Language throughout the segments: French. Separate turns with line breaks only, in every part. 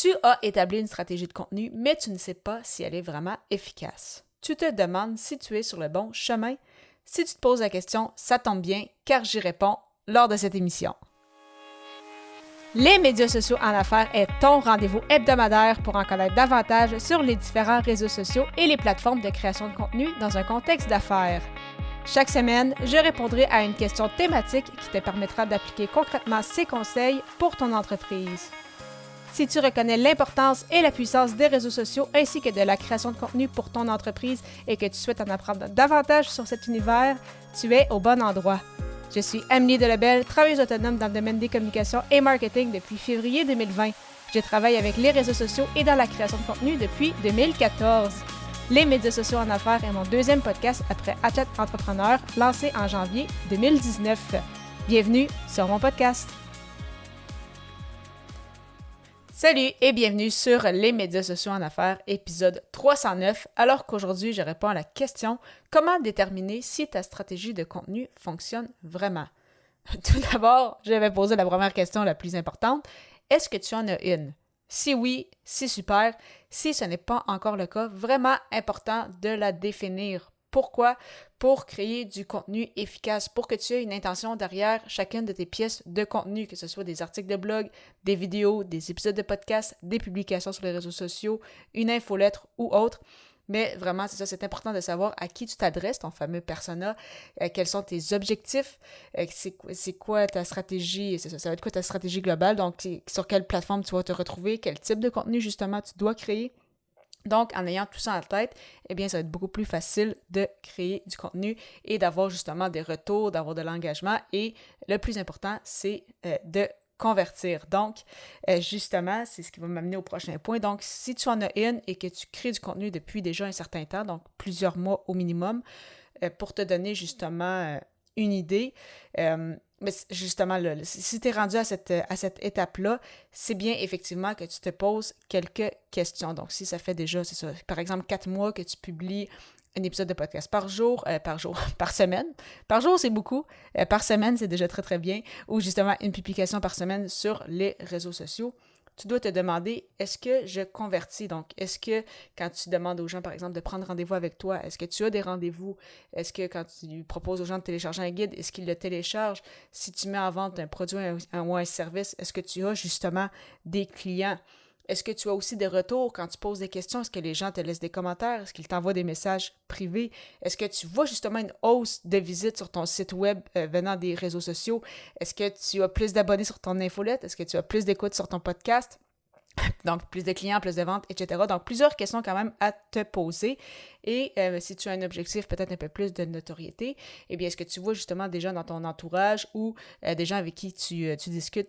Tu as établi une stratégie de contenu, mais tu ne sais pas si elle est vraiment efficace. Tu te demandes si tu es sur le bon chemin. Si tu te poses la question, ça tombe bien, car j'y réponds lors de cette émission. Les médias sociaux en affaires est ton rendez-vous hebdomadaire pour en connaître davantage sur les différents réseaux sociaux et les plateformes de création de contenu dans un contexte d'affaires. Chaque semaine, je répondrai à une question thématique qui te permettra d'appliquer concrètement ces conseils pour ton entreprise. Si tu reconnais l'importance et la puissance des réseaux sociaux ainsi que de la création de contenu pour ton entreprise et que tu souhaites en apprendre davantage sur cet univers, tu es au bon endroit. Je suis Amélie Delebel, travailleuse autonome dans le domaine des communications et marketing depuis février 2020. Je travaille avec les réseaux sociaux et dans la création de contenu depuis 2014. Les médias sociaux en affaires est mon deuxième podcast après Athlète Entrepreneur, lancé en janvier 2019. Bienvenue sur mon podcast. Salut et bienvenue sur les médias sociaux en affaires, épisode 309, alors qu'aujourd'hui je réponds à la question « Comment déterminer si ta stratégie de contenu fonctionne vraiment? » Tout d'abord, je vais poser la première question la plus importante. Est-ce que tu en as une? Si oui, c'est super. Si ce n'est pas encore le cas, vraiment important de la définir. Pourquoi? Pour créer du contenu efficace, pour que tu aies une intention derrière chacune de tes pièces de contenu, que ce soit des articles de blog, des vidéos, des épisodes de podcast, des publications sur les réseaux sociaux, une infolettre ou autre. Mais vraiment, c'est ça, c'est important de savoir à qui tu t'adresses, ton fameux persona, quels sont tes objectifs, c'est quoi ta stratégie, c'est ça va être quoi ta stratégie globale, donc sur quelle plateforme tu vas te retrouver, quel type de contenu justement tu dois créer. Donc, en ayant tout ça en tête, eh bien, ça va être beaucoup plus facile de créer du contenu et d'avoir justement des retours, d'avoir de l'engagement. Et le plus important, c'est de convertir. Donc, justement, c'est ce qui va m'amener au prochain point. Donc, si tu en as une et que tu crées du contenu depuis déjà un certain temps, donc plusieurs mois au minimum, pour te donner justement une idée, mais justement, là, si tu es rendu à cette étape-là, c'est bien effectivement que tu te poses quelques questions. Donc, si ça fait déjà, c'est ça, par exemple, 4 mois que tu publies un épisode de podcast par jour, par semaine. Par jour, c'est beaucoup. Par semaine, c'est déjà très, très bien. Ou justement, une publication par semaine sur les réseaux sociaux. Tu dois te demander, est-ce que je convertis? Donc, est-ce que quand tu demandes aux gens, par exemple, de prendre rendez-vous avec toi, est-ce que tu as des rendez-vous? Est-ce que quand tu proposes aux gens de télécharger un guide, est-ce qu'ils le téléchargent? Si tu mets en vente un produit ou un service, est-ce que tu as justement des clients? Est-ce que tu as aussi des retours quand tu poses des questions? Est-ce que les gens te laissent des commentaires? Est-ce qu'ils t'envoient des messages privés? Est-ce que tu vois justement une hausse de visites sur ton site web venant des réseaux sociaux? Est-ce que tu as plus d'abonnés sur ton infolette? Est-ce que tu as plus d'écoutes sur ton podcast? Donc, plus de clients, plus de ventes, etc. Donc, plusieurs questions quand même à te poser. Et si tu as un objectif, peut-être un peu plus de notoriété, eh bien, est-ce que tu vois justement des gens dans ton entourage ou des gens avec qui tu discutes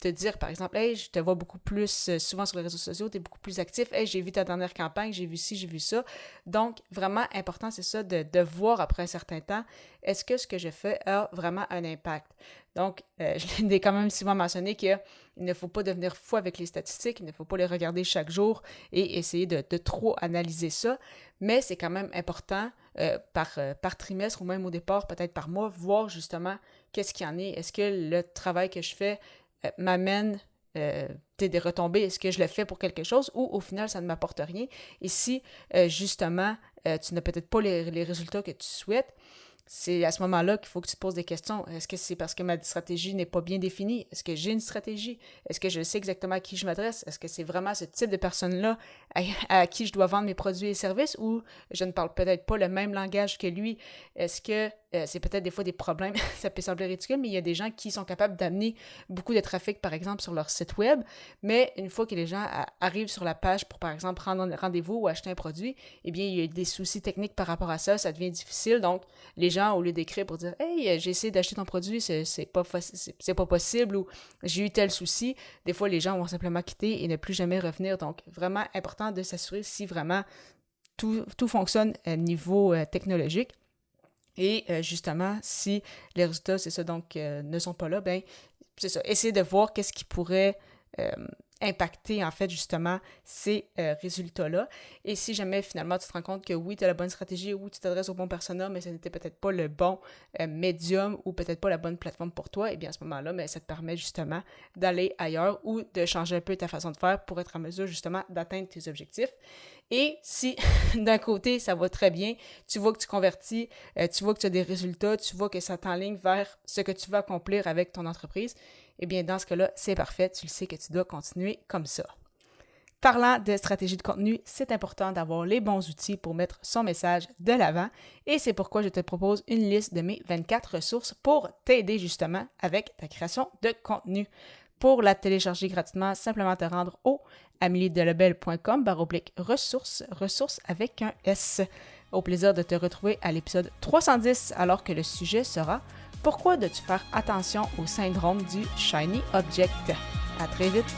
te dire, par exemple, « Hey, je te vois beaucoup plus souvent sur les réseaux sociaux, tu es beaucoup plus actif. Hey, j'ai vu ta dernière campagne, j'ai vu ci, j'ai vu ça. » Donc, vraiment important, c'est ça, de voir après un certain temps, est-ce que ce que je fais a vraiment un impact? Donc, je l'ai quand même souvent mentionné qu'il ne faut pas devenir fou avec les statistiques, il ne faut pas les regarder chaque jour et essayer de trop analyser ça, mais c'est quand même important par trimestre ou même au départ, peut-être par mois, voir justement qu'est-ce qu'il y en est. Est-ce que le travail que je fais m'amène des retombées? Est-ce que je le fais pour quelque chose ou au final, ça ne m'apporte rien? Et si, justement, tu n'as peut-être pas les résultats que tu souhaites, c'est à ce moment-là qu'il faut que tu te poses des questions. Est-ce que c'est parce que ma stratégie n'est pas bien définie? Est-ce que j'ai une stratégie? Est-ce que je sais exactement à qui je m'adresse? Est-ce que c'est vraiment ce type de personne-là à qui je dois vendre mes produits et services ou je ne parle peut-être pas le même langage que lui? Est-ce que c'est peut-être des fois des problèmes? Ça peut sembler ridicule, mais il y a des gens qui sont capables d'amener beaucoup de trafic, par exemple, sur leur site web, mais une fois que les gens arrivent sur la page pour, par exemple, prendre un rendez-vous ou acheter un produit, eh bien, il y a des soucis techniques par rapport à ça, ça devient difficile. Donc, les gens, au lieu d'écrire pour dire « Hey, j'ai essayé d'acheter ton produit, c'est pas possible » ou « J'ai eu tel souci », des fois, les gens vont simplement quitter et ne plus jamais revenir. Donc, vraiment important de s'assurer si vraiment tout fonctionne à niveau technologique. Et justement, si les résultats, c'est ça, donc, ne sont pas là, ben c'est ça, essayer de voir qu'est-ce qui pourrait impacter en fait justement ces résultats-là. Et si jamais finalement tu te rends compte que oui, tu as la bonne stratégie, oui, tu t'adresses au bon persona, mais ce n'était peut-être pas le bon médium ou peut-être pas la bonne plateforme pour toi, et bien à ce moment-là, mais ça te permet justement d'aller ailleurs ou de changer un peu ta façon de faire pour être en mesure justement d'atteindre tes objectifs. Et si d'un côté ça va très bien, tu vois que tu convertis, tu vois que tu as des résultats, tu vois que ça t'enligne vers ce que tu veux accomplir avec ton entreprise, eh bien dans ce cas-là, c'est parfait, tu le sais que tu dois continuer comme ça. Parlant de stratégie de contenu, c'est important d'avoir les bons outils pour mettre son message de l'avant et c'est pourquoi je te propose une liste de mes 24 ressources pour t'aider justement avec ta création de contenu. Pour la télécharger gratuitement, simplement te rendre au ameliedelebel.com/ressources, ressources avec un S. Au plaisir de te retrouver à l'épisode 310 alors que le sujet sera « Pourquoi dois-tu faire attention au syndrome du Shiny Object ?» À très vite!